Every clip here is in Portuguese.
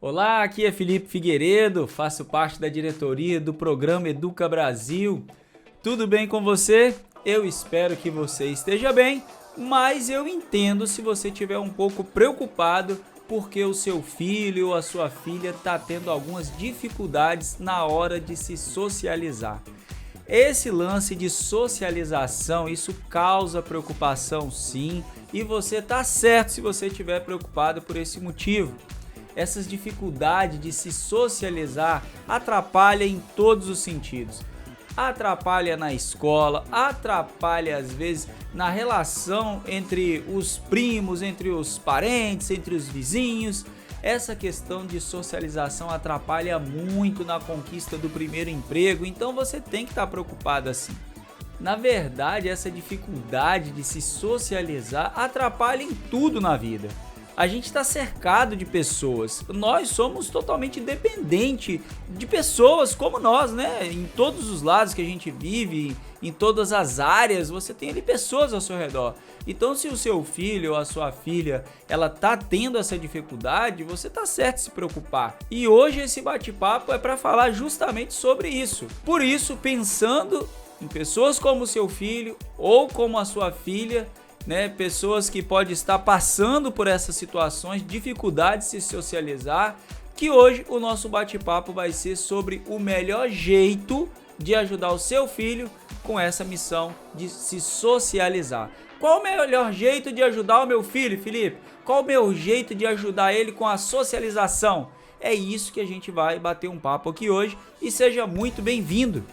Olá, aqui é Felipe Figueiredo, faço parte da diretoria do programa Educa Brasil. Tudo bem com você? Eu espero que você esteja bem, mas eu entendo se você estiver um pouco preocupado porque o seu filho ou a sua filha está tendo algumas dificuldades na hora de se socializar. Esse lance de socialização, isso causa preocupação sim, e você está certo se você estiver preocupado por esse motivo. Essas dificuldades de se socializar atrapalham em todos os sentidos. Atrapalha na escola, atrapalha às vezes na relação entre os primos, entre os parentes, entre os vizinhos. Essa questão de socialização atrapalha muito na conquista do primeiro emprego, então você tem que estar preocupado assim. Na verdade, essa dificuldade de se socializar atrapalha em tudo na vida. A gente está cercado de pessoas, nós somos totalmente dependentes de pessoas como nós, né? Em todos os lados que a gente vive, em todas as áreas, você tem ali pessoas ao seu redor. Então, se o seu filho ou a sua filha, ela tá tendo essa dificuldade, você tá certo de se preocupar. E hoje esse bate-papo é para falar justamente sobre isso. Por isso, pensando em pessoas como o seu filho ou como a sua filha, né, pessoas que podem estar passando por essas situações, dificuldades de se socializar, que hoje o nosso bate-papo vai ser sobre o melhor jeito de ajudar o seu filho com essa missão de se socializar. Qual o melhor jeito de ajudar o meu filho, Felipe? Qual o meu jeito de ajudar ele com a socialização? É isso que a gente vai bater um papo aqui hoje e seja muito bem-vindo.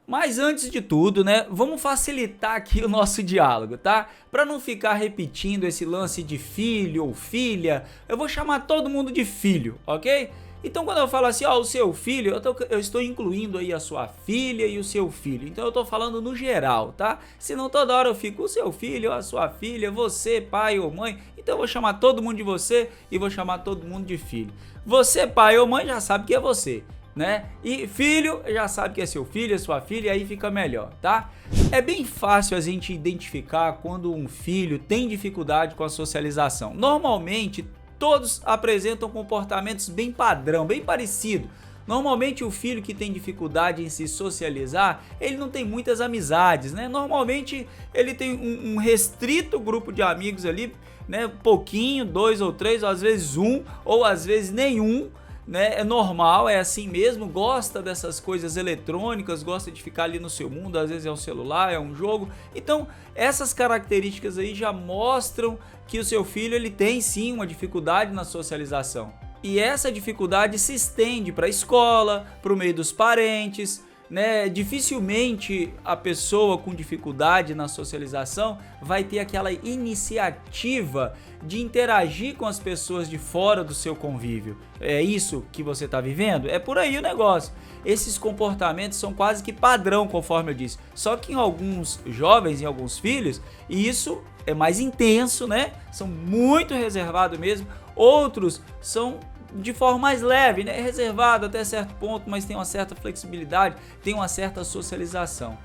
Mas antes de tudo, né, vamos facilitar aqui o nosso diálogo, tá? Para não ficar repetindo esse lance de filho ou filha, eu vou chamar todo mundo de filho, ok? Então quando eu falo assim, ó, o seu filho, eu estou incluindo aí a sua filha e o seu filho. Então eu estou falando no geral, tá? Senão toda hora eu fico o seu filho, a sua filha, você, pai ou mãe. Então eu vou chamar todo mundo de você e vou chamar todo mundo de filho. Você, pai ou mãe, já sabe que é você, né? E filho, já sabe que é seu filho, é sua filha, e aí fica melhor, tá? É bem fácil a gente identificar quando um filho tem dificuldade com a socialização. Normalmente, todos apresentam comportamentos bem padrão, bem parecido. Normalmente o filho que tem dificuldade em se socializar, ele não tem muitas amizades, né? Normalmente ele tem um restrito grupo de amigos ali, né? Pouquinho, 2 ou 3, ou às vezes um, ou às vezes nenhum, né? É normal, é assim mesmo, gosta dessas coisas eletrônicas, gosta de ficar ali no seu mundo, às vezes é um celular, é um jogo. Então, essas características aí já mostram que o seu filho ele tem sim uma dificuldade na socialização. E essa dificuldade se estende para a escola, para o meio dos parentes, né? Dificilmente a pessoa com dificuldade na socialização vai ter aquela iniciativa de interagir com as pessoas de fora do seu convívio. É isso que você está vivendo? É por aí o negócio. Esses comportamentos são quase que padrão, conforme eu disse. Só que em alguns jovens, em alguns filhos, isso é mais intenso, né? São muito reservados mesmo. Outros são de forma mais leve, né? Reservado até certo ponto, mas tem uma certa flexibilidade, tem uma certa socialização.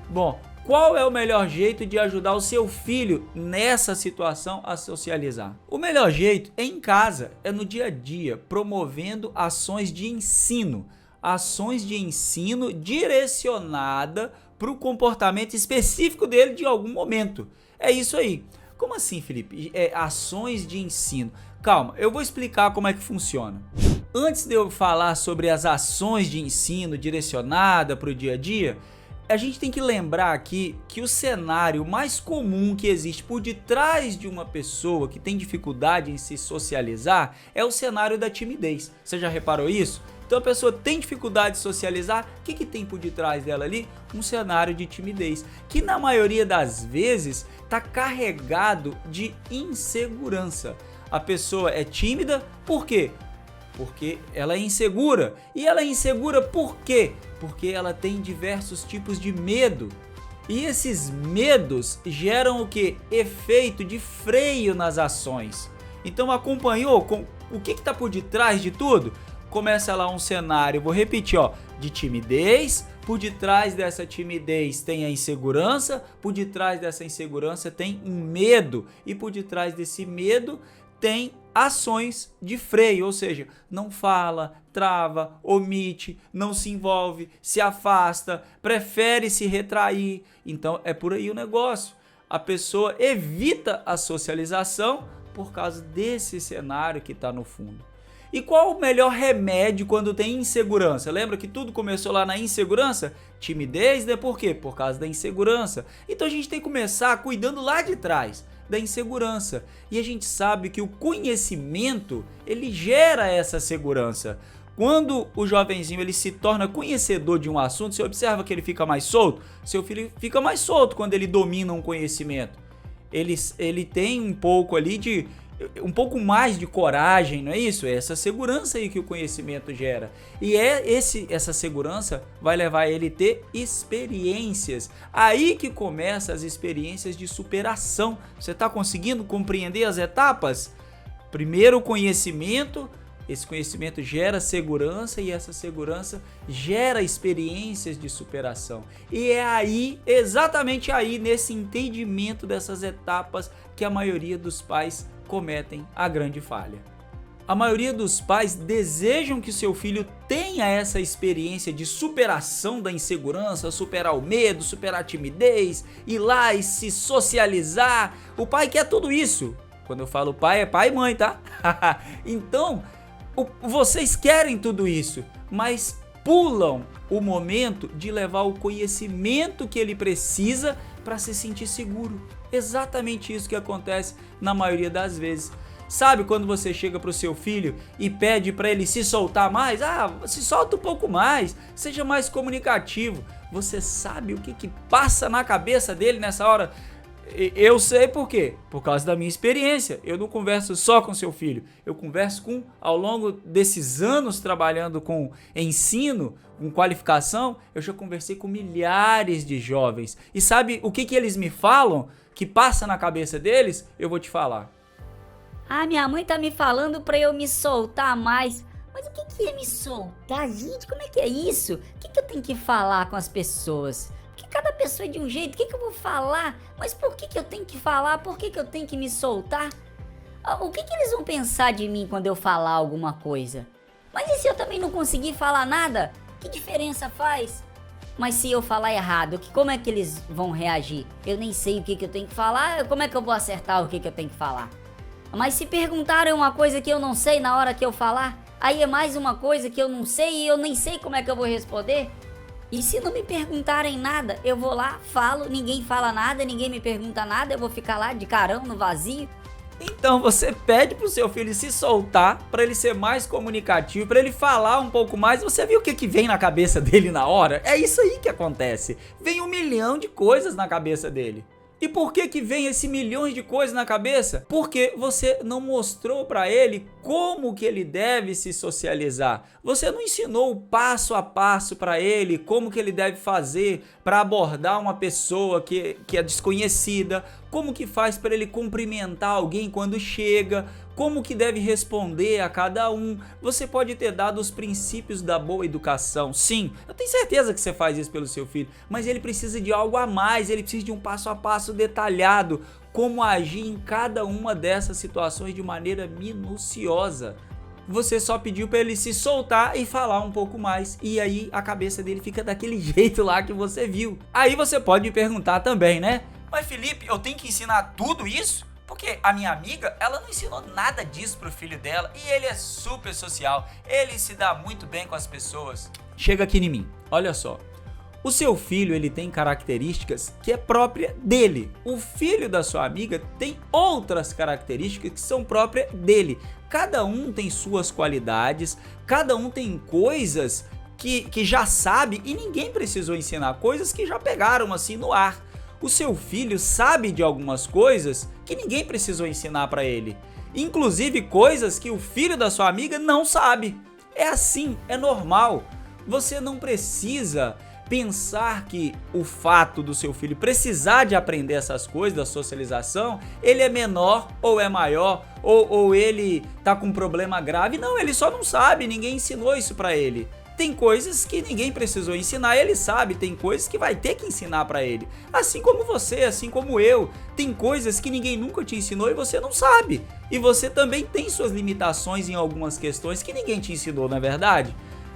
Bom, qual é o melhor jeito de ajudar o seu filho nessa situação a socializar? O melhor jeito é em casa, é no dia a dia, promovendo ações de ensino direcionada para o comportamento específico dele de algum momento. É isso aí. Como assim, Felipe? Ações de ensino. Calma, eu vou explicar como é que funciona. Antes de eu falar sobre as ações de ensino direcionada para o dia a dia, a gente tem que lembrar aqui que o cenário mais comum que existe por detrás de uma pessoa que tem dificuldade em se socializar é o cenário da timidez. Você já reparou isso? Então a pessoa tem dificuldade de socializar, o que tem por detrás dela ali? Um cenário de timidez, que na maioria das vezes está carregado de insegurança. A pessoa é tímida, por quê? Porque ela é insegura. E ela é insegura por quê? Porque ela tem diversos tipos de medo. E esses medos geram o quê? Efeito de freio nas ações. Então acompanhou com o que está por detrás de tudo? Começa lá um cenário, vou repetir, ó, de timidez. Por detrás dessa timidez tem a insegurança, por detrás dessa insegurança tem um medo, e por detrás desse medo tem ações de freio, ou seja, não fala, trava, omite, não se envolve, se afasta, prefere se retrair. Então é por aí o negócio. A pessoa evita a socialização por causa desse cenário que está no fundo. E qual o melhor remédio quando tem insegurança? Lembra que tudo começou lá na insegurança? Timidez, né? Por quê? Por causa da insegurança. Então a gente tem que começar cuidando lá de trás da insegurança. E a gente sabe que o conhecimento, ele gera essa segurança. Quando o jovenzinho ele se torna conhecedor de um assunto, você observa que ele fica mais solto? Seu filho fica mais solto quando ele domina um conhecimento. Ele tem um pouco ali de... um pouco mais de coragem, não é isso? É essa segurança aí que o conhecimento gera. E essa segurança vai levar ele a ter experiências. Aí que começam as experiências de superação. Você está conseguindo compreender as etapas? Primeiro o conhecimento, esse conhecimento gera segurança e essa segurança gera experiências de superação. E é aí, exatamente aí, nesse entendimento dessas etapas que a maioria dos pais cometem a grande falha. A maioria dos pais desejam que seu filho tenha essa experiência de superação da insegurança, superar o medo, superar a timidez, ir lá e se socializar. O pai quer tudo isso. Quando eu falo pai, é pai e mãe, tá? Então, vocês querem tudo isso, mas pulam o momento de levar o conhecimento que ele precisa para se sentir seguro. Exatamente isso que acontece na maioria das vezes. Sabe quando você chega para o seu filho e pede para ele se soltar mais? Se solta um pouco mais, seja mais comunicativo. Você sabe o que passa na cabeça dele nessa hora? Eu sei por quê? Por causa da minha experiência. Eu não converso só com seu filho, eu converso ao longo desses anos trabalhando com ensino, com qualificação, eu já conversei com milhares de jovens. E sabe o que eles me falam? Que passa na cabeça deles? Eu vou te falar. Minha mãe tá me falando pra eu me soltar mais. Mas o que é me soltar, gente? Como é que é isso? O que eu tenho que falar com as pessoas? Porque cada pessoa é de um jeito, o que eu vou falar? Mas por que eu tenho que falar? Por que eu tenho que me soltar? O que eles vão pensar de mim quando eu falar alguma coisa? Mas e se eu também não conseguir falar nada? Que diferença faz? Mas se eu falar errado, como é que eles vão reagir? Eu nem sei o que eu tenho que falar, como é que eu vou acertar o que eu tenho que falar? Mas se perguntarem uma coisa que eu não sei na hora que eu falar, aí é mais uma coisa que eu não sei e eu nem sei como é que eu vou responder? E se não me perguntarem nada, eu vou lá, falo, ninguém fala nada, ninguém me pergunta nada, eu vou ficar lá de carão no vazio? Então você pede pro seu filho se soltar, para ele ser mais comunicativo, para ele falar um pouco mais. Você viu o que vem na cabeça dele na hora? É isso aí que acontece. Vem 1 milhão de coisas na cabeça dele. E por que vem esse milhões de coisas na cabeça? Porque você não mostrou para ele como que ele deve se socializar. Você não ensinou o passo a passo para ele, como que ele deve fazer para abordar uma pessoa que é desconhecida, como que faz para ele cumprimentar alguém quando chega, como que deve responder a cada um. Você pode ter dado os princípios da boa educação. Sim, eu tenho certeza que você faz isso pelo seu filho, mas ele precisa de algo a mais, ele precisa de um passo a passo detalhado, como agir em cada uma dessas situações de maneira minuciosa. Você só pediu para ele se soltar e falar um pouco mais, e aí a cabeça dele fica daquele jeito lá que você viu. Aí você pode me perguntar também, né? Mas Felipe, eu tenho que ensinar tudo isso? Porque a minha amiga, ela não ensinou nada disso pro filho dela e ele é super social, ele se dá muito bem com as pessoas. Chega aqui em mim, olha só. O seu filho, ele tem características que é própria dele. O filho da sua amiga tem outras características que são próprias dele. Cada um tem suas qualidades, cada um tem coisas que já sabe e ninguém precisou ensinar, coisas que já pegaram assim no ar. O seu filho sabe de algumas coisas que ninguém precisou ensinar para ele, inclusive coisas que o filho da sua amiga não sabe. É assim, é normal. Você não precisa pensar que o fato do seu filho precisar de aprender essas coisas da socialização, ele é menor ou é maior, ou ele tá com um problema grave. Não, ele só não sabe, ninguém ensinou isso para ele. Tem coisas que ninguém precisou ensinar, ele sabe, tem coisas que vai ter que ensinar pra ele. Assim como você, assim como eu, tem coisas que ninguém nunca te ensinou e você não sabe. E você também tem suas limitações em algumas questões que ninguém te ensinou, não é verdade?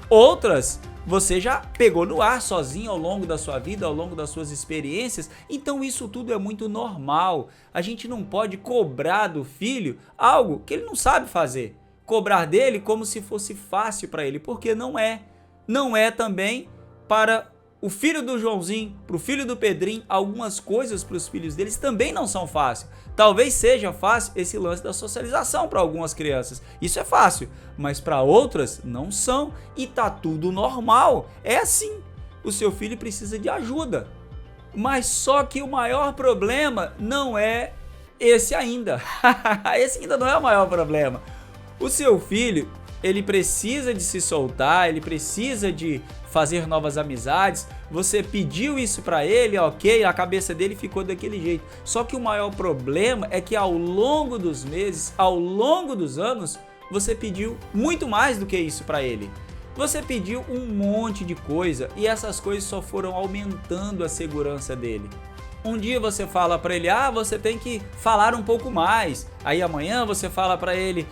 Outras você já pegou no ar sozinho ao longo da sua vida, ao longo das suas experiências, então isso tudo é muito normal. A gente não pode cobrar do filho algo que ele não sabe fazer. Cobrar dele como se fosse fácil para ele, porque não é. Não é também para o filho do Joãozinho, para o filho do Pedrinho, algumas coisas para os filhos deles também não são fáceis. Talvez seja fácil esse lance da socialização para algumas crianças, isso é fácil, mas para outras não são e tá tudo normal, é assim. O seu filho precisa de ajuda, mas só que o maior problema não é esse ainda, esse ainda não é o maior problema. O seu filho, ele precisa de se soltar, ele precisa de fazer novas amizades. Você pediu isso pra ele, ok, a cabeça dele ficou daquele jeito. Só que o maior problema é que ao longo dos meses, ao longo dos anos, você pediu muito mais do que isso pra ele. Você pediu um monte de coisa e essas coisas só foram aumentando a segurança dele. Um dia você fala pra ele, você tem que falar um pouco mais. Aí amanhã você fala pra ele,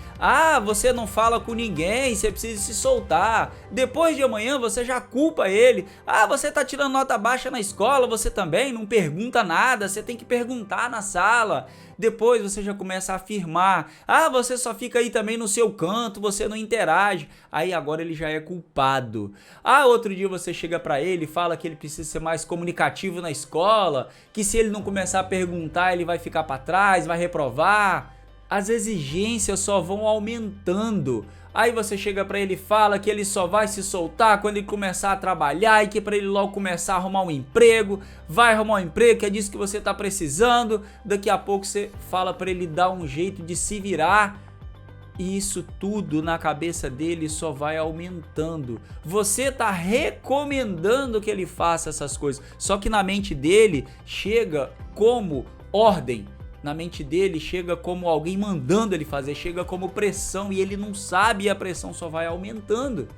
você não fala com ninguém, você precisa se soltar. Depois de amanhã você já culpa ele. Você tá tirando nota baixa na escola, você também não pergunta nada, você tem que perguntar na sala. Depois você já começa a afirmar, você só fica aí também no seu canto, você não interage. Aí agora ele já é culpado. Outro dia você chega pra ele e fala que ele precisa ser mais comunicativo na escola, que se ele não começar a perguntar ele vai ficar pra trás, vai reprovar. As exigências só vão aumentando. Aí você chega pra ele e fala que ele só vai se soltar quando ele começar a trabalhar e que pra ele logo começar a arrumar um emprego. Vai arrumar um emprego, que é disso que você tá precisando. Daqui a pouco você fala pra ele dar um jeito de se virar. E isso tudo na cabeça dele só vai aumentando. Você tá recomendando que ele faça essas coisas. Só que na mente dele chega como ordem. Na mente dele chega como alguém mandando ele fazer, chega como pressão e ele não sabe e a pressão só vai aumentando.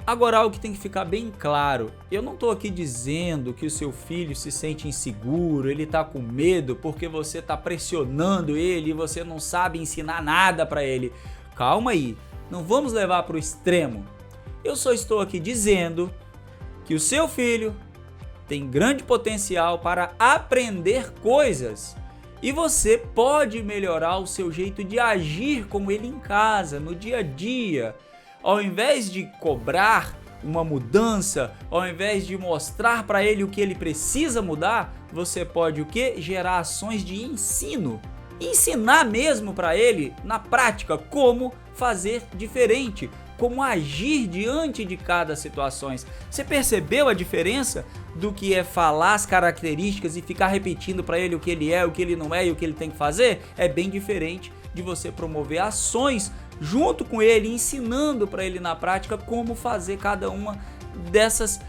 Agora algo que tem que ficar bem claro, eu não tô aqui dizendo que o seu filho se sente inseguro, ele tá com medo porque você tá pressionando ele e você não sabe ensinar nada pra ele. Calma aí, não vamos levar pro extremo. Eu só estou aqui dizendo que o seu filho tem grande potencial para aprender coisas. E você pode melhorar o seu jeito de agir com ele em casa, no dia a dia. Ao invés de cobrar uma mudança, ao invés de mostrar para ele o que ele precisa mudar, você pode o quê? Gerar ações de ensino. Ensinar mesmo para ele, na prática, como fazer diferente, como agir diante de cada situação. Você percebeu a diferença do que é falar as características e ficar repetindo para ele o que ele é, o que ele não é e o que ele tem que fazer? É bem diferente de você promover ações junto com ele, ensinando para ele na prática como fazer cada uma dessas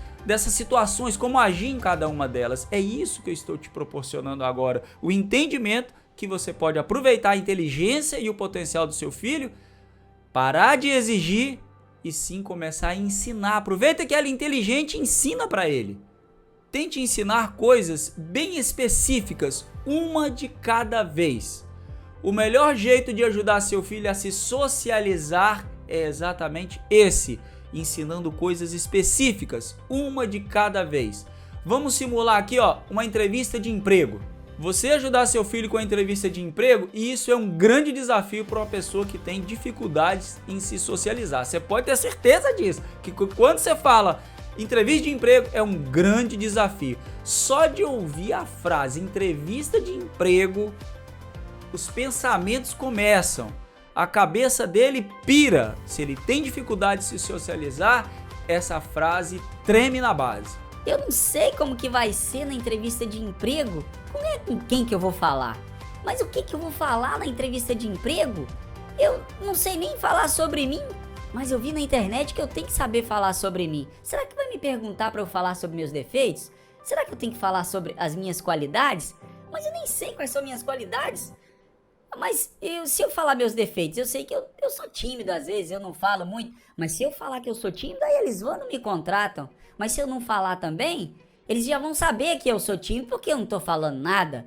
situações, como agir em cada uma delas. É isso que eu estou te proporcionando agora, o entendimento que você pode aproveitar a inteligência e o potencial do seu filho, parar de exigir e sim começar a ensinar. Aproveita que ela é inteligente e ensina para ele. Tente ensinar coisas bem específicas, uma de cada vez. O melhor jeito de ajudar seu filho a se socializar é exatamente esse, ensinando coisas específicas, uma de cada vez. Vamos simular aqui, uma entrevista de emprego. Você ajudar seu filho com a entrevista de emprego, e isso é um grande desafio para uma pessoa que tem dificuldades em se socializar. Você pode ter certeza disso, que quando você fala entrevista de emprego é um grande desafio. Só de ouvir a frase entrevista de emprego, os pensamentos começam, a cabeça dele pira. Se ele tem dificuldade de se socializar, essa frase treme na base. Eu não sei como que vai ser na entrevista de emprego, com quem que eu vou falar. Mas o que eu vou falar na entrevista de emprego? Eu não sei nem falar sobre mim, mas eu vi na internet que eu tenho que saber falar sobre mim. Será que vai me perguntar para eu falar sobre meus defeitos? Será que eu tenho que falar sobre as minhas qualidades? Mas eu nem sei quais são minhas qualidades. Mas se eu falar meus defeitos, eu sei que eu sou tímido às vezes, eu não falo muito. Mas se eu falar que eu sou tímido, aí eles vão e não me contratam. Mas se eu não falar também, eles já vão saber que eu sou tímido porque eu não tô falando nada.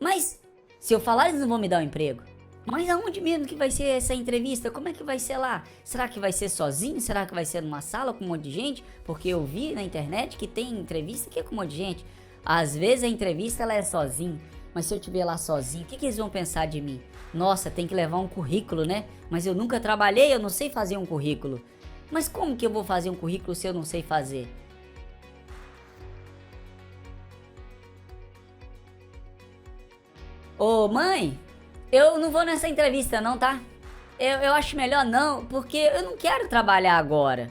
Mas se eu falar, eles não vão me dar um emprego. Mas aonde mesmo que vai ser essa entrevista? Como é que vai ser lá? Será que vai ser sozinho? Será que vai ser numa sala com um monte de gente? Porque eu vi na internet que tem entrevista que é com um monte de gente. Às vezes a entrevista ela é sozinho. Mas se eu estiver lá sozinho, o que eles vão pensar de mim? Nossa, tem que levar um currículo, né? Mas eu nunca trabalhei, eu não sei fazer um currículo. Mas como que eu vou fazer um currículo se eu não sei fazer? Ô mãe, eu não vou nessa entrevista não, tá? Eu acho melhor não, porque eu não quero trabalhar agora.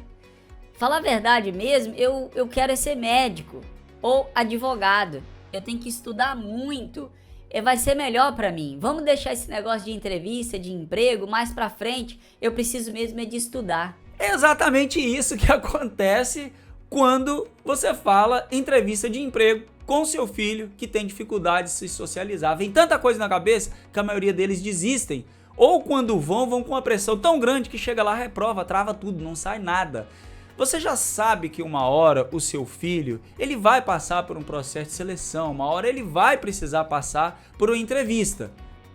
Falar a verdade mesmo, eu quero é ser médico ou advogado. Eu tenho que estudar muito. Vai ser melhor pra mim. Vamos deixar esse negócio de entrevista, de emprego, mais pra frente. Eu preciso mesmo é de estudar. É exatamente isso que acontece quando você fala entrevista de emprego com seu filho que tem dificuldade de se socializar. Vem tanta coisa na cabeça que a maioria deles desistem. Ou quando vão com uma pressão tão grande que chega lá, reprova, trava tudo, não sai nada. Você já sabe que uma hora o seu filho, ele vai passar por um processo de seleção, uma hora ele vai precisar passar por uma entrevista,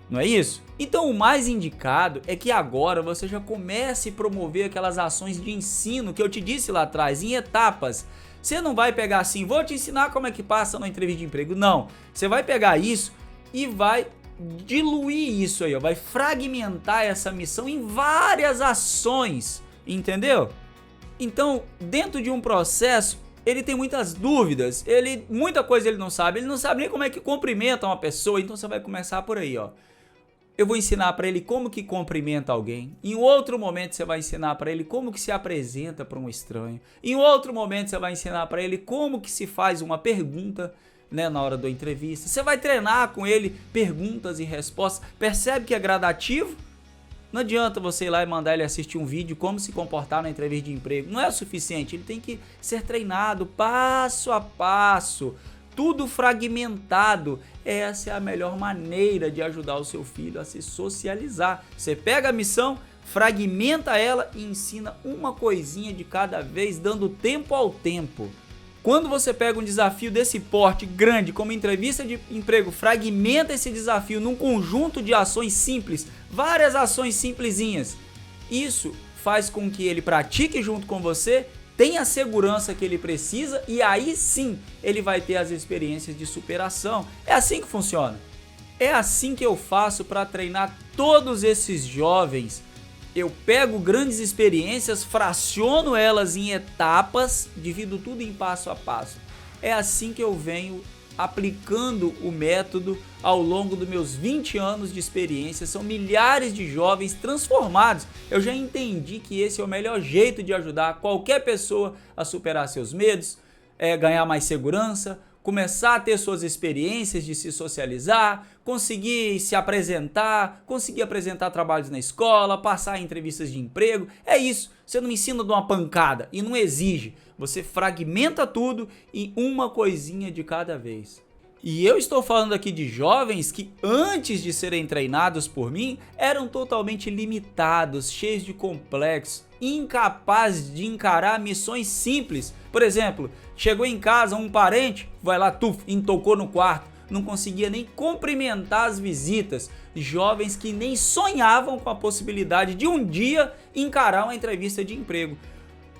não é isso? Então o mais indicado é que agora você já comece a promover aquelas ações de ensino que eu te disse lá atrás, em etapas. Você não vai pegar assim, vou te ensinar como é que passa na entrevista de emprego, não. Você vai pegar isso e vai diluir isso aí, ó, vai fragmentar essa missão em várias ações, entendeu? Então, dentro de um processo, ele tem muitas dúvidas, muita coisa ele não sabe nem como é que cumprimenta uma pessoa, então você vai começar por aí, ó. Eu vou ensinar para ele como que cumprimenta alguém. Em outro momento você vai ensinar para ele como que se apresenta para um estranho. Em outro momento você vai ensinar para ele como que se faz uma pergunta, né, na hora da entrevista. Você vai treinar com ele perguntas e respostas. Percebe que é gradativo? Não adianta você ir lá e mandar ele assistir um vídeo como se comportar na entrevista de emprego. Não é o suficiente, ele tem que ser treinado passo a passo, tudo fragmentado. Essa é a melhor maneira de ajudar o seu filho a se socializar. Você pega a missão, fragmenta ela e ensina uma coisinha de cada vez, dando tempo ao tempo. Quando você pega um desafio desse porte grande, como entrevista de emprego, fragmenta esse desafio num conjunto de ações simples, várias ações simplesinhas. Isso faz com que ele pratique junto com você, tenha a segurança que ele precisa e aí sim ele vai ter as experiências de superação. É assim que funciona. É assim que eu faço para treinar todos esses jovens. Eu pego grandes experiências, fraciono elas em etapas, divido tudo em passo a passo. É assim que eu venho aplicando o método ao longo dos meus 20 anos de experiência. São milhares de jovens transformados. Eu já entendi que esse é o melhor jeito de ajudar qualquer pessoa a superar seus medos, ganhar mais segurança, começar a ter suas experiências de se socializar, conseguir se apresentar, conseguir apresentar trabalhos na escola, passar em entrevistas de emprego. É isso, você não ensina de uma pancada e não exige, você fragmenta tudo em uma coisinha de cada vez. E eu estou falando aqui de jovens que antes de serem treinados por mim, eram totalmente limitados, cheios de complexos, incapazes de encarar missões simples. Por exemplo, chegou em casa um parente, vai lá, intocou no quarto, não conseguia nem cumprimentar as visitas. Jovens que nem sonhavam com a possibilidade de um dia encarar uma entrevista de emprego.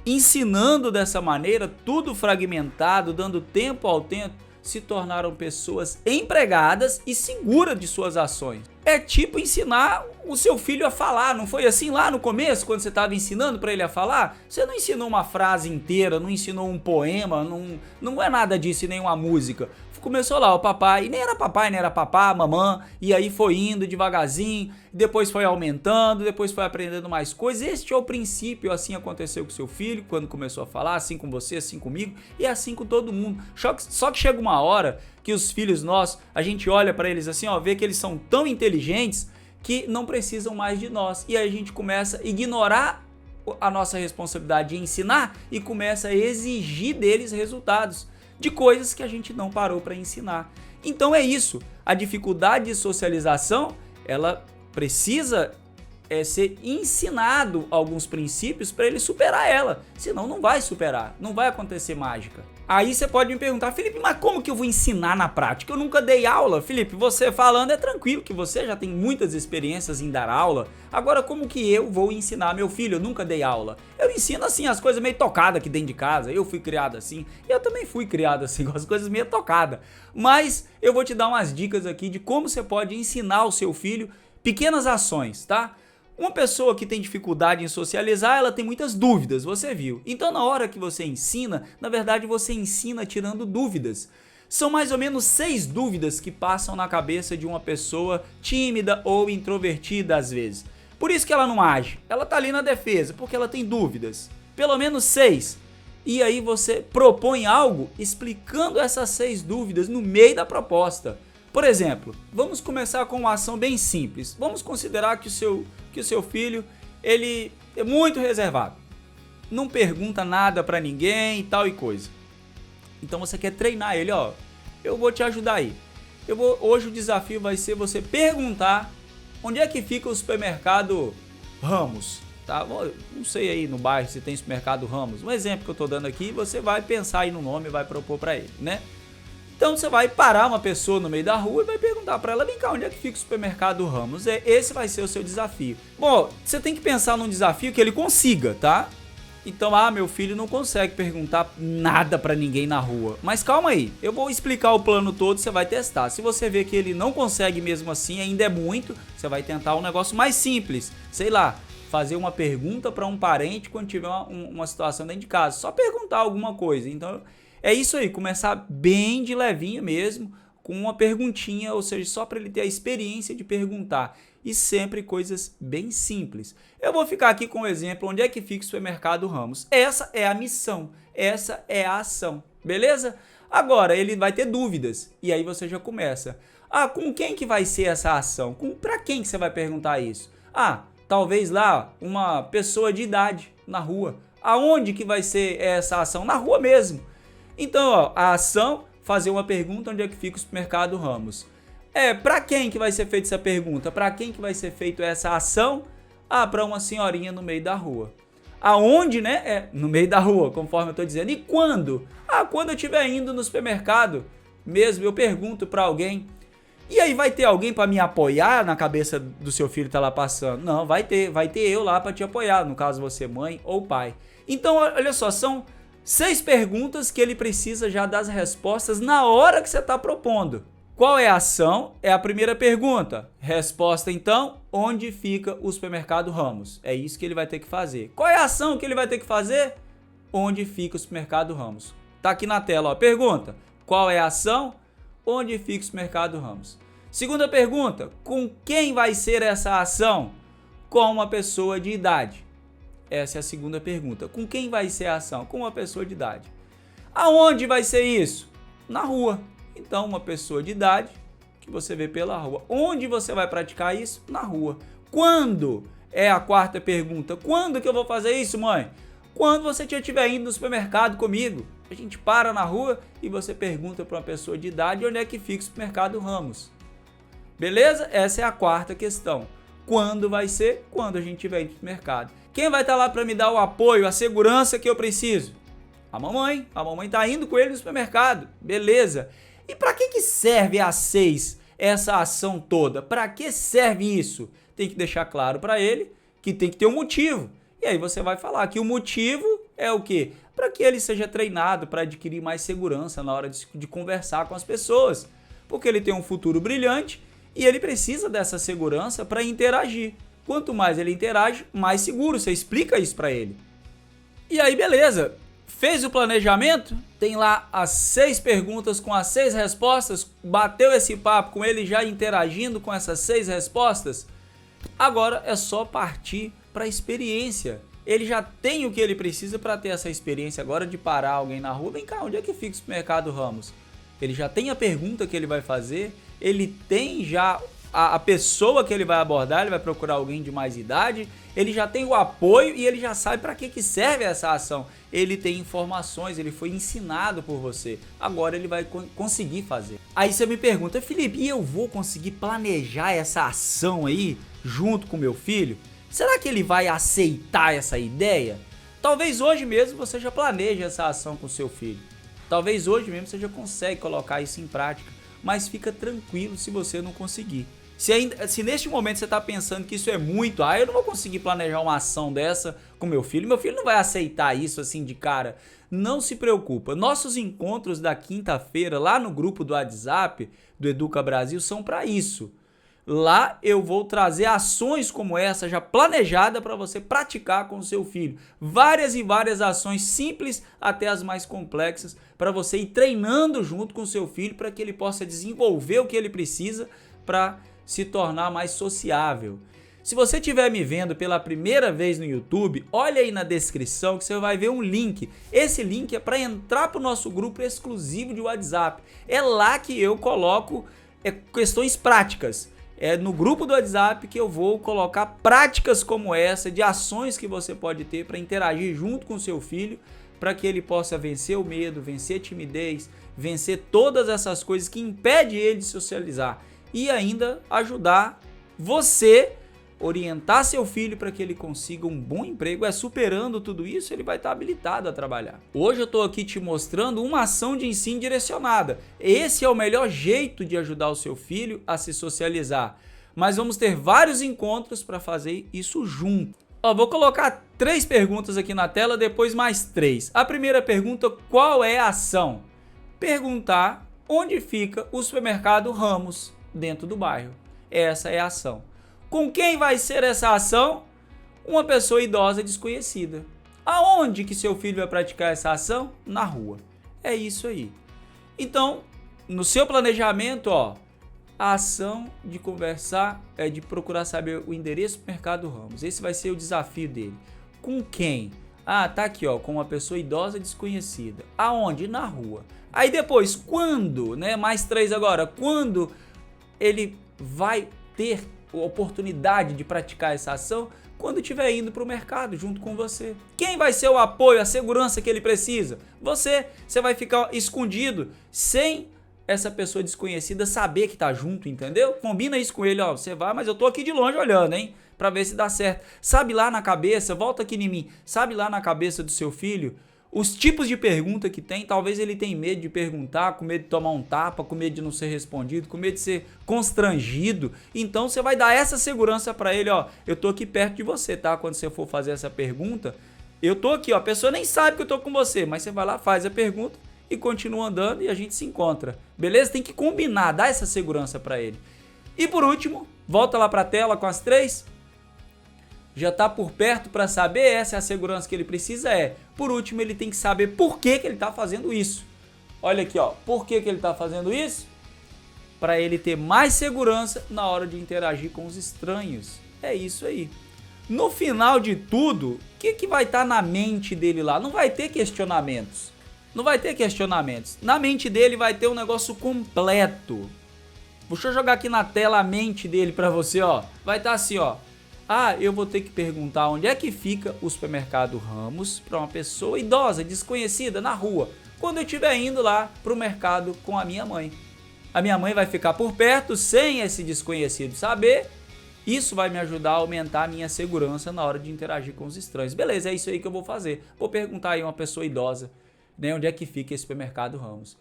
Ensinando dessa maneira, tudo fragmentado, dando tempo ao tempo, se tornaram pessoas empregadas e seguras de suas ações. É tipo ensinar o seu filho a falar, não foi assim lá no começo, quando você estava ensinando para ele a falar? Você não ensinou uma frase inteira, não ensinou um poema, não é nada disso e nem uma música. Começou lá o papai, e nem era papá, mamã, e aí foi indo devagarzinho, depois foi aumentando, depois foi aprendendo mais coisas. Este é o princípio, assim aconteceu com seu filho, quando começou a falar, assim com você, assim comigo, e assim com todo mundo. Só que chega uma hora que os filhos nossos, a gente olha para eles assim, ó, vê que eles são tão inteligentes que não precisam mais de nós, e aí a gente começa a ignorar a nossa responsabilidade de ensinar e começa a exigir deles resultados de coisas que a gente não parou para ensinar. Então é isso, a dificuldade de socialização ela precisa ser ensinado alguns princípios para ele superar ela, senão não vai superar, não vai acontecer mágica. Aí você pode me perguntar, Felipe, mas como que eu vou ensinar na prática? Eu nunca dei aula. Felipe, você falando é tranquilo, que você já tem muitas experiências em dar aula. Agora, como que eu vou ensinar meu filho? Eu nunca dei aula. Eu ensino assim, as coisas meio tocadas aqui dentro de casa. Eu fui criado assim, eu também fui criado assim, com as coisas meio tocadas. Mas eu vou te dar umas dicas aqui de como você pode ensinar o seu filho pequenas ações, tá? Uma pessoa que tem dificuldade em socializar, ela tem muitas dúvidas, você viu. Então na hora que você ensina, na verdade você ensina tirando dúvidas. São mais ou menos 6 dúvidas que passam na cabeça de uma pessoa tímida ou introvertida às vezes. Por isso que ela não age, ela tá ali na defesa, porque ela tem dúvidas. Pelo menos 6. E aí você propõe algo explicando essas 6 dúvidas no meio da proposta. Por exemplo, vamos começar com uma ação bem simples. Vamos considerar que o seu filho, ele é muito reservado. Não pergunta nada pra ninguém e tal e coisa. Então você quer treinar ele, ó. Eu vou te ajudar aí. Hoje o desafio vai ser você perguntar onde é que fica o supermercado Ramos, tá? Não sei aí no bairro se tem supermercado Ramos. Um exemplo que eu tô dando aqui, você vai pensar aí no nome e vai propor pra ele, né? Então você vai parar uma pessoa no meio da rua e vai perguntar para ela, vem cá, onde é que fica o supermercado Ramos? Esse vai ser o seu desafio. Bom, você tem que pensar num desafio que ele consiga, tá? Então, meu filho não consegue perguntar nada para ninguém na rua. Mas calma aí, eu vou explicar o plano todo, você vai testar. Se você ver que ele não consegue mesmo assim, ainda é muito, você vai tentar um negócio mais simples. Sei lá, fazer uma pergunta para um parente quando tiver uma situação dentro de casa. Só perguntar alguma coisa. Então, é isso aí, começar bem de levinho mesmo, com uma perguntinha, ou seja, só para ele ter a experiência de perguntar. E sempre coisas bem simples. Eu vou ficar aqui com o exemplo, onde é que fica o supermercado Ramos. Essa é a missão, essa é a ação, beleza? Agora, ele vai ter dúvidas, e aí você já começa. Com quem que vai ser essa ação? Para quem que você vai perguntar isso? Talvez lá, uma pessoa de idade, na rua. Aonde que vai ser essa ação? Na rua mesmo. Então, ó, a ação, fazer uma pergunta, onde é que fica o supermercado Ramos. Para quem que vai ser feita essa pergunta? Para quem que vai ser feita essa ação? Para uma senhorinha no meio da rua. Aonde, né? No meio da rua, conforme eu tô dizendo. E quando? Quando eu estiver indo no supermercado, mesmo eu pergunto para alguém. E aí vai ter alguém para me apoiar na cabeça do seu filho que tá lá passando? Não, vai ter eu lá para te apoiar, no caso você mãe ou pai. Então, olha só, são 6 perguntas que ele precisa já das respostas na hora que você está propondo. Qual é a ação? É a primeira pergunta. Resposta então, onde fica o supermercado Ramos? É isso que ele vai ter que fazer. Qual é a ação que ele vai ter que fazer? Onde fica o supermercado Ramos? Tá aqui na tela, ó. Pergunta. Qual é a ação? Onde fica o supermercado Ramos? Segunda pergunta. Com quem vai ser essa ação? Com uma pessoa de idade. Essa é a segunda pergunta. Com quem vai ser a ação? Com uma pessoa de idade. Aonde vai ser isso? Na rua. Então, uma pessoa de idade que você vê pela rua. Onde você vai praticar isso? Na rua. Quando? É a quarta pergunta. Quando que eu vou fazer isso, mãe? Quando você estiver indo no supermercado comigo. A gente para na rua e você pergunta para uma pessoa de idade onde é que fica o supermercado Ramos. Beleza? Essa é a quarta questão. Quando vai ser? Quando a gente estiver indo no supermercado. Quem vai estar lá para me dar o apoio, a segurança que eu preciso? A mamãe. A mamãe está indo com ele no supermercado. Beleza. E para que serve a 6, essa ação toda? Para que serve isso? Tem que deixar claro para ele que tem que ter um motivo. E aí você vai falar que o motivo é o quê? Para que ele seja treinado, para adquirir mais segurança na hora de conversar com as pessoas. Porque ele tem um futuro brilhante e ele precisa dessa segurança para interagir. Quanto mais ele interage, mais seguro. Você explica isso para ele. E aí, beleza. Fez o planejamento? Tem lá as 6 perguntas com as 6 respostas? Bateu esse papo com ele já interagindo com essas 6 respostas? Agora é só partir para a experiência. Ele já tem o que ele precisa para ter essa experiência agora de parar alguém na rua. Vem cá, onde é que fica o supermercado Ramos? Ele já tem a pergunta que ele vai fazer, ele tem já a pessoa que ele vai abordar, ele vai procurar alguém de mais idade, ele já tem o apoio e ele já sabe para que serve essa ação. Ele tem informações, ele foi ensinado por você. Agora ele vai conseguir fazer. Aí você me pergunta, Felipe, e eu vou conseguir planejar essa ação aí junto com meu filho? Será que ele vai aceitar essa ideia? Talvez hoje mesmo você já planeje essa ação com seu filho. Talvez hoje mesmo você já consegue colocar isso em prática. Mas fica tranquilo se você não conseguir. Se neste momento você está pensando que isso é muito, eu não vou conseguir planejar uma ação dessa com meu filho não vai aceitar isso assim de cara. Não se preocupa, nossos encontros da quinta-feira lá no grupo do WhatsApp do Educa Brasil são para isso. Lá eu vou trazer ações como essa já planejada para você praticar com o seu filho. Várias e várias ações simples até as mais complexas para você ir treinando junto com o seu filho para que ele possa desenvolver o que ele precisa para se tornar mais sociável. Se você estiver me vendo pela primeira vez no YouTube, olha aí na descrição que você vai ver um link. Esse link é para entrar para o nosso grupo exclusivo de WhatsApp. É lá que eu coloco questões práticas. É no grupo do WhatsApp que eu vou colocar práticas como essa, de ações que você pode ter para interagir junto com o seu filho, para que ele possa vencer o medo, vencer a timidez, vencer todas essas coisas que impedem ele de socializar. E ainda ajudar você, orientar seu filho para que ele consiga um bom emprego. Superando tudo isso, ele vai estar habilitado a trabalhar. Hoje eu estou aqui te mostrando uma ação de ensino direcionada. Esse é o melhor jeito de ajudar o seu filho a se socializar. Mas vamos ter vários encontros para fazer isso junto. Vou colocar 3 perguntas aqui na tela, depois mais 3. A primeira pergunta, qual é a ação? Perguntar onde fica o supermercado Ramos dentro do bairro. Essa é a ação. Com quem vai ser essa ação? Uma pessoa idosa desconhecida. Aonde que seu filho vai praticar essa ação? Na rua. É isso aí. Então, no seu planejamento, a ação de conversar é de procurar saber o endereço do Mercado Ramos. Esse vai ser o desafio dele. Com quem? Tá aqui, com uma pessoa idosa desconhecida. Aonde? Na rua. Aí depois, quando, mais 3 agora, quando ele vai ter oportunidade de praticar essa ação? Quando estiver indo para o mercado junto com você. Quem vai ser o apoio, a segurança que ele precisa? Você vai ficar escondido sem essa pessoa desconhecida saber que tá junto, entendeu? Combina isso com ele, você vai, mas eu tô aqui de longe olhando, hein? Pra ver se dá certo. Sabe lá na cabeça, volta aqui em mim, sabe lá na cabeça do seu filho os tipos de pergunta que tem? Talvez ele tenha medo de perguntar, com medo de tomar um tapa, com medo de não ser respondido, com medo de ser constrangido. Então você vai dar essa segurança para ele, eu tô aqui perto de você, tá? Quando você for fazer essa pergunta, eu tô aqui, a pessoa nem sabe que eu tô com você, mas você vai lá, faz a pergunta e continua andando e a gente se encontra. Beleza? Tem que combinar, dar essa segurança para ele. E por último, volta lá para a tela com as 3. Já está por perto para saber, essa é a segurança que ele precisa. Por último, ele tem que saber por que ele está fazendo isso. Olha aqui, por que ele está fazendo isso? Para ele ter mais segurança na hora de interagir com os estranhos. É isso aí. No final de tudo, o que vai estar na mente dele lá? Não vai ter questionamentos. Não vai ter questionamentos. Na mente dele vai ter um negócio completo. Deixa eu jogar aqui na tela a mente dele para você, Vai estar assim, eu vou ter que perguntar onde é que fica o supermercado Ramos para uma pessoa idosa, desconhecida, na rua, quando eu estiver indo lá para o mercado com a minha mãe. A minha mãe vai ficar por perto, sem esse desconhecido saber. Isso vai me ajudar a aumentar a minha segurança na hora de interagir com os estranhos. Beleza, é isso aí que eu vou fazer. Vou perguntar aí a uma pessoa idosa, onde é que fica esse supermercado Ramos.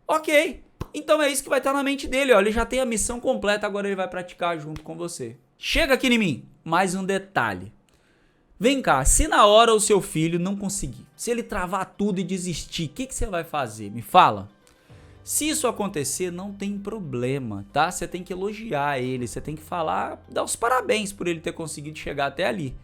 Ok, então é isso que vai estar na mente dele, ele já tem a missão completa, agora ele vai praticar junto com você. Chega aqui em mim, mais um detalhe. Vem cá, se na hora o seu filho não conseguir, se ele travar tudo e desistir, o que você vai fazer? Me fala. Se isso acontecer, não tem problema, tá? Você tem que elogiar ele, você tem que falar, dar os parabéns por ele ter conseguido chegar até ali.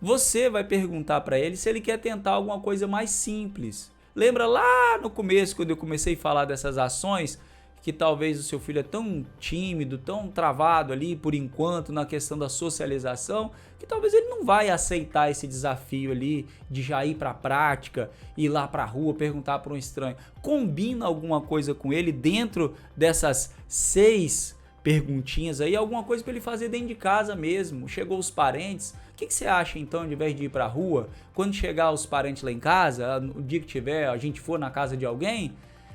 Você vai perguntar para ele se ele quer tentar alguma coisa mais simples. Lembra lá no começo, quando eu comecei a falar dessas ações, que talvez o seu filho é tão tímido, tão travado ali por enquanto na questão da socialização, que talvez ele não vai aceitar esse desafio ali de já ir para a prática, ir lá para a rua, perguntar para um estranho. Combina alguma coisa com ele dentro dessas 6 perguntinhas aí, alguma coisa para ele fazer dentro de casa mesmo. Chegou os parentes, o que você acha então, de invés de ir para a rua, quando chegar os parentes lá em casa, no dia que tiver, a gente for na casa de alguém,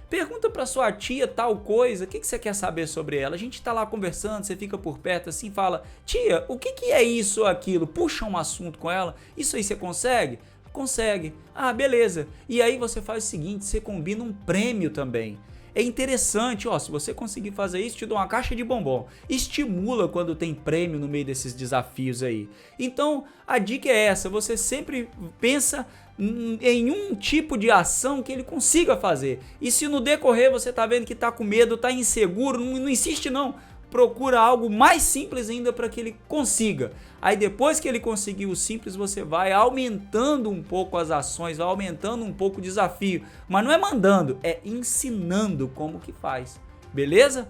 pergunta para sua tia tal coisa, o que você quer saber sobre ela? A gente tá lá conversando, você fica por perto assim, fala, tia, o que é isso ou aquilo? Puxa um assunto com ela, isso aí você consegue? Consegue. Ah, beleza. E aí você faz o seguinte, você combina um prêmio também. É interessante, ó, se você conseguir fazer isso, te dou uma caixa de bombom. Estimula quando tem prêmio no meio desses desafios aí. Então, a dica é essa, você sempre pensa em um tipo de ação que ele consiga fazer. E se no decorrer você tá vendo que tá com medo, tá inseguro, não insiste não. Procura algo mais simples ainda para que ele consiga. Aí depois que ele conseguir o simples, você vai aumentando um pouco as ações, vai aumentando um pouco o desafio. Mas não é mandando, é ensinando como que faz. Beleza?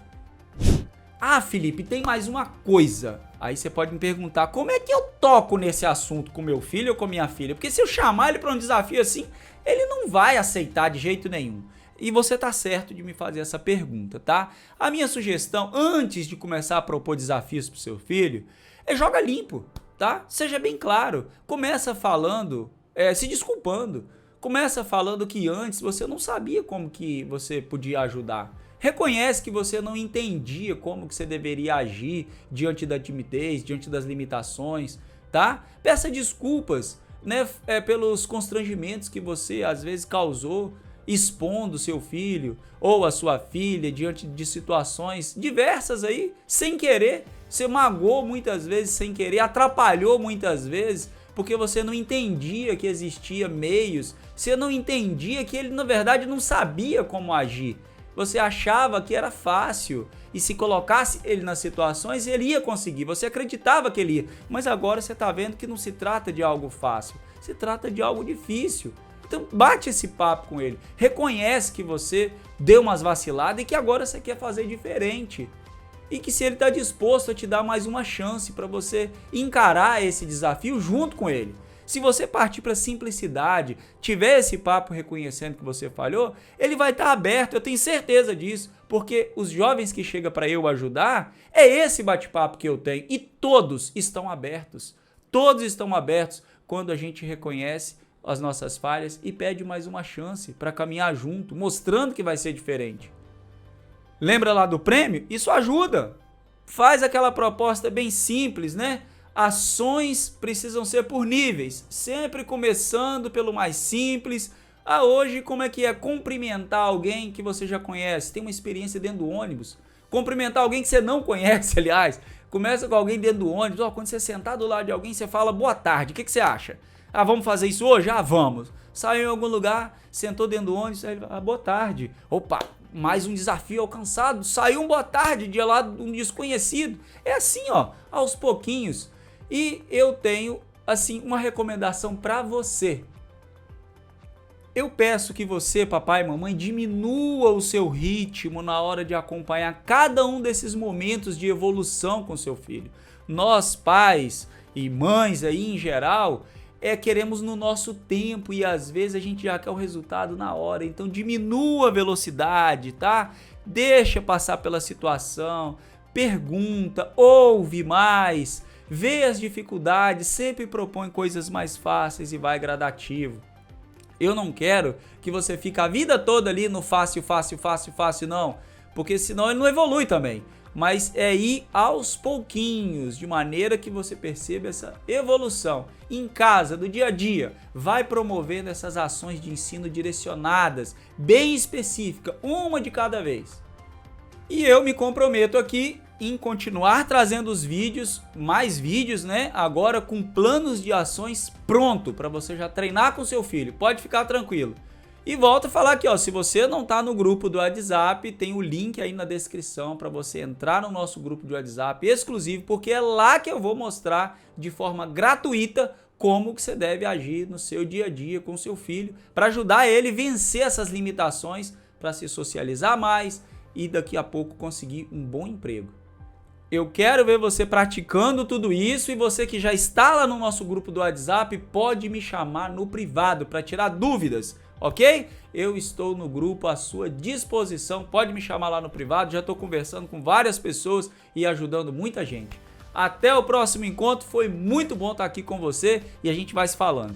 Ah, Felipe, tem mais uma coisa. Aí você pode me perguntar, como é que eu toco nesse assunto com meu filho ou com minha filha? Porque se eu chamar ele para um desafio assim, ele não vai aceitar de jeito nenhum. E você tá certo de me fazer essa pergunta, tá? A minha sugestão, antes de começar a propor desafios pro seu filho, é joga limpo, tá? Seja bem claro. Começa falando, se desculpando. Começa falando que antes você não sabia como que você podia ajudar. Reconhece que você não entendia como que você deveria agir diante da timidez, diante das limitações, tá? Peça desculpas, né, pelos constrangimentos que você às vezes causou, expondo seu filho ou a sua filha diante de situações diversas aí, sem querer. Você magoou muitas vezes sem querer, atrapalhou muitas vezes, porque você não entendia que existia meios, você não entendia que ele na verdade não sabia como agir. Você achava que era fácil e se colocasse ele nas situações ele ia conseguir, você acreditava que ele ia, mas agora você está vendo que não se trata de algo fácil, se trata de algo difícil. Então bate esse papo com ele, reconhece que você deu umas vaciladas e que agora você quer fazer diferente. E que se ele está disposto a te dar mais uma chance para você encarar esse desafio junto com ele. Se você partir para simplicidade, tiver esse papo reconhecendo que você falhou, ele vai estar aberto, eu tenho certeza disso. Porque os jovens que chegam para eu ajudar, é esse bate-papo que eu tenho. E todos estão abertos. Todos estão abertos quando a gente reconhece as nossas falhas e pede mais uma chance para caminhar junto, mostrando que vai ser diferente. Lembra lá do prêmio? Isso ajuda. Faz aquela proposta bem simples, né? Ações precisam ser por níveis, sempre começando pelo mais simples. Ah, hoje como é que é cumprimentar alguém que você já conhece, tem uma experiência dentro do ônibus? Cumprimentar alguém que você não conhece, aliás. Começa com alguém dentro do ônibus, quando você sentar do lado de alguém, você fala boa tarde, o que você acha? Ah, vamos fazer isso hoje? Ah, vamos. Saiu em algum lugar, sentou dentro do ônibus, aí, boa tarde. Opa, mais um desafio alcançado, saiu um boa tarde de lá de um desconhecido. É assim, ó, aos pouquinhos. E eu tenho, assim, uma recomendação para você. Eu peço que você, papai e mamãe, diminua o seu ritmo na hora de acompanhar cada um desses momentos de evolução com seu filho. Nós, pais e mães aí em geral, queremos no nosso tempo e às vezes a gente já quer o resultado na hora. Então diminua a velocidade, tá? Deixa passar pela situação, pergunta, ouve mais, vê as dificuldades, sempre propõe coisas mais fáceis e vai gradativo. Eu não quero que você fique a vida toda ali no fácil, fácil, fácil, fácil, não. Porque senão ele não evolui também. Mas é ir aos pouquinhos, de maneira que você perceba essa evolução. Em casa, do dia a dia, vai promovendo essas ações de ensino direcionadas, bem específicas, uma de cada vez. E eu me comprometo aqui em continuar trazendo os vídeos, mais vídeos, né? Agora com planos de ações pronto para você já treinar com seu filho. Pode ficar tranquilo. E volto a falar aqui, ó, se você não tá no grupo do WhatsApp, tem o link aí na descrição para você entrar no nosso grupo de WhatsApp exclusivo, porque é lá que eu vou mostrar de forma gratuita como que você deve agir no seu dia a dia com seu filho, para ajudar ele a vencer essas limitações, para se socializar mais e daqui a pouco conseguir um bom emprego. Eu quero ver você praticando tudo isso, e você que já está lá no nosso grupo do WhatsApp pode me chamar no privado para tirar dúvidas. ok? Eu estou no grupo à sua disposição, pode me chamar lá no privado, já estou conversando com várias pessoas e ajudando muita gente. Até o próximo encontro, foi muito bom estar aqui com você e a gente vai se falando.